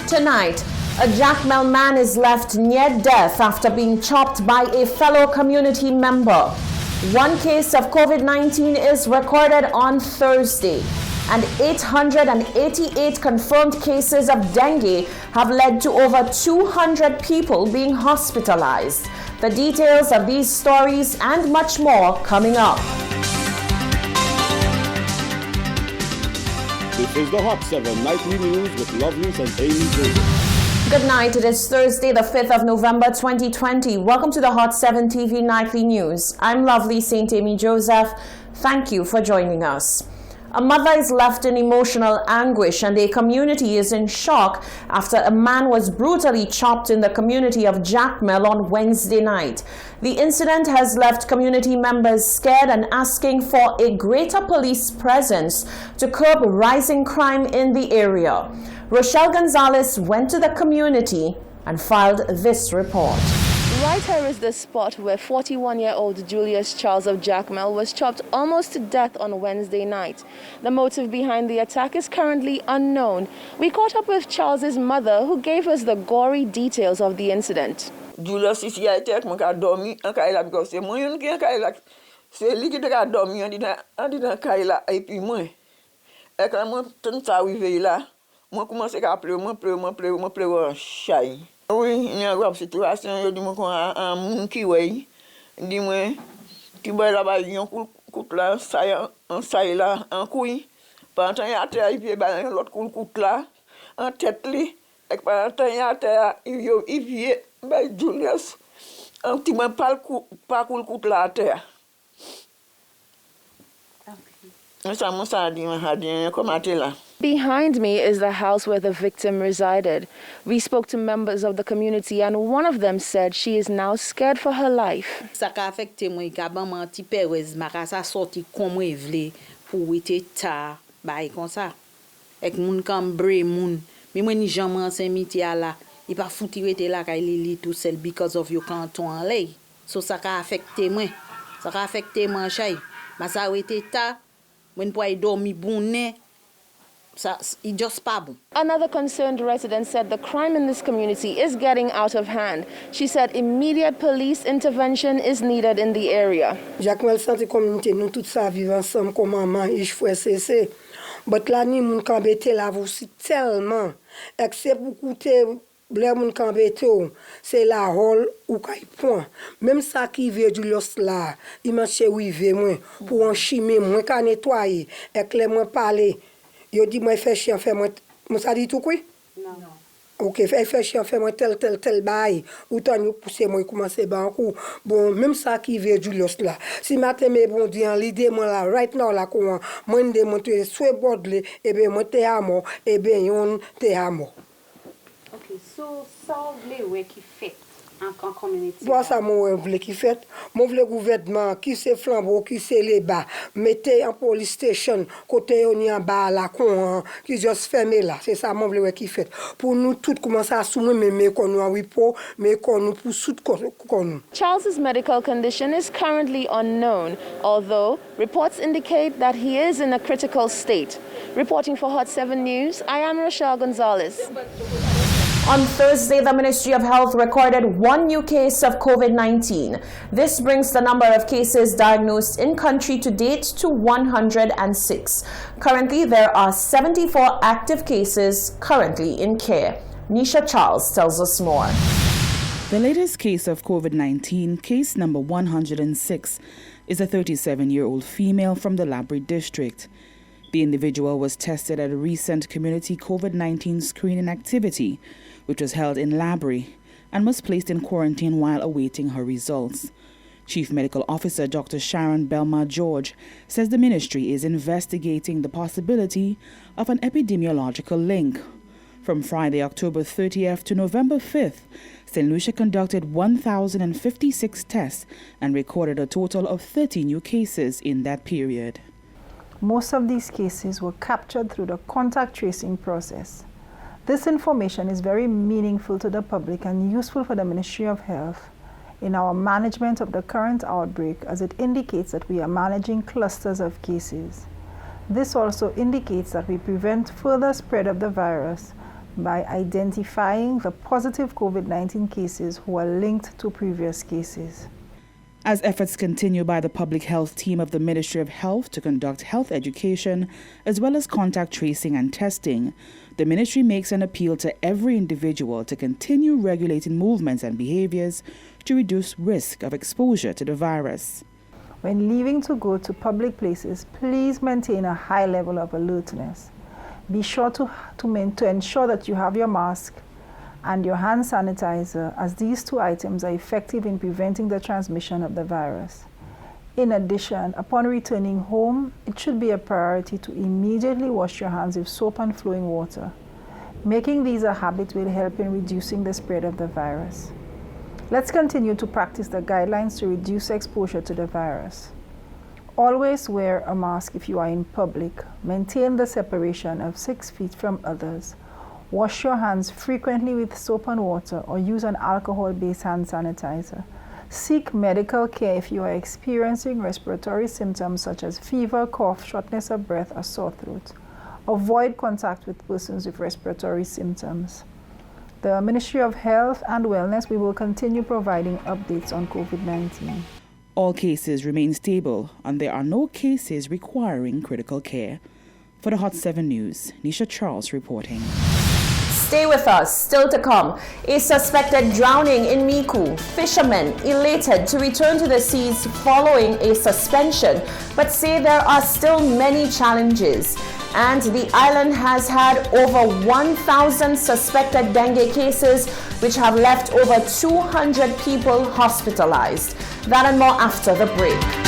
Tonight, a Jacmel man is left near death after being chopped by a fellow community member. One case of COVID-19 is recorded on Thursday, and 888 confirmed cases of dengue have led to over 200 people being hospitalized. The details of these stories and much more coming up. This is the Hot 7 Nightly News with Loveless and Amy Joseph. Good night. It is Thursday, the 5th of November, 2020. Welcome to the Hot 7 TV Nightly News. I'm Lovely St. Amy Joseph. Thank you for joining us. A mother is left in emotional anguish and a community is in shock after a man was brutally chopped in the community of Jacmel on Wednesday night. The incident has left community members scared and asking for a greater police presence to curb rising crime in the area. Rochelle Gonzalez went to the community and filed this report. Right here is the spot where 41-year-old Julius Charles of Jacmel was chopped almost to death on Wednesday night. The motive behind the attack is currently unknown. We caught up with Charles's mother, who gave us the gory details of the incident. Julius is here take my dormi and Kaila because the moon can Kaila say liquid dormi and didn't Kaila IP moi. I can't turn with Vela. Mokuma se play shy. Oui, il y a une situation, je dis un monde qui ouais, dis-moi, qui va là-bas, il y a un coup là, ça là, un couille, pendant qu'il y a terre, il y a l'autre coup là, en tête li, et pendant qu'il y a terre, il y a Julius, un petit peu pas coup là à terre. Behind me is the house where the victim resided. We spoke to members of the community and one of them said she is now scared for her life. Ça a affecté moi gaban ti perez makasa sorti comme vle pour été ta bay comme ça. Ek moun kan bre moun. Mais moi ni jamais s'emiti là. Il pas fouti rete là kay li tout seul because of your canton en lay. So ça a affecté moi. Ça a affecté moi chay. Mais ça été ta when boy dormi bonne. Another concerned resident said the crime in this community is getting out of hand. She said immediate police intervention is needed in the area. Jacmel santé communauté nous toute ça vivre ensemble comme maman et frère cc. But là ni moun kan bete la aussi tellement except pour coûter blé moun kan bete c'est la hole ou kay point. Même ça qui veut du los là, il marche rive moi pour en chimer moi ka nettoyer éclair moi parler. Yo dit moi fait chien fait moi ça dit tout quoi non OK fait chien fait moi tel bail ou tant yo pousser moi commencer ban coup bon même ça qui veut du los là si matin mais bon dit en l'idée moi là right now là comment moi de monter soit bordle et ben moi te amo et ben yon te amo. OK so ça vle qui fait en communauté. Bon ça moi vle qui fait mon vle gouvernement qui c'est flambeau qui c'est les bas mettez en police station côté on y en bas là con qui juste fermé là c'est ça mon vle qui fait pour nous tout commencer à soumettre mais qu'on nous repos mais qu'on nous pour sous qu'on. Charles's medical condition is currently unknown, although reports indicate that he is in a critical state. Reporting for Hot 7 News, I am Rochelle Gonzalez. On Thursday, the Ministry of Health recorded one new case of COVID-19. This brings the number of cases diagnosed in country to date to 106. Currently, there are 74 active cases currently in care. Nisha Charles tells us more. The latest case of COVID-19, case number 106, is a 37-year-old female from the Labrie district. The individual was tested at a recent community COVID-19 screening activity, which was held in Labrie, and was placed in quarantine while awaiting her results. Chief Medical Officer Dr. Sharon Belma George says the ministry is investigating the possibility of an epidemiological link. From Friday, October 30th to November 5th, St. Lucia conducted 1,056 tests and recorded a total of 30 new cases in that period. Most of these cases were captured through the contact tracing process. This information is very meaningful to the public and useful for the Ministry of Health in our management of the current outbreak, as it indicates that we are managing clusters of cases. This also indicates that we prevent further spread of the virus by identifying the positive COVID-19 cases who are linked to previous cases. As efforts continue by the public health team of the Ministry of Health to conduct health education as well as contact tracing and testing, the ministry makes an appeal to every individual to continue regulating movements and behaviors to reduce risk of exposure to the virus. When leaving to go to public places, please maintain a high level of alertness. Be sure to ensure that you have your mask and your hand sanitizer, as these two items are effective in preventing the transmission of the virus. In addition, upon returning home, it should be a priority to immediately wash your hands with soap and flowing water. Making these a habit will help in reducing the spread of the virus. Let's continue to practice the guidelines to reduce exposure to the virus. Always wear a mask if you are in public. Maintain the separation of 6 feet from others. Wash your hands frequently with soap and water or use an alcohol-based hand sanitizer. Seek medical care if you are experiencing respiratory symptoms such as fever, cough, shortness of breath, or sore throat. Avoid contact with persons with respiratory symptoms. The Ministry of Health and Wellness, we will continue providing updates on COVID-19. All cases remain stable and there are no cases requiring critical care. For the Hot 7 News, Nisha Charles reporting. Stay with us. Still to come, a suspected drowning in Micoud. Fishermen elated to return to the seas following a suspension, but say there are still many challenges. And the island has had over 1,000 suspected dengue cases, which have left over 200 people hospitalized. That and more after the break.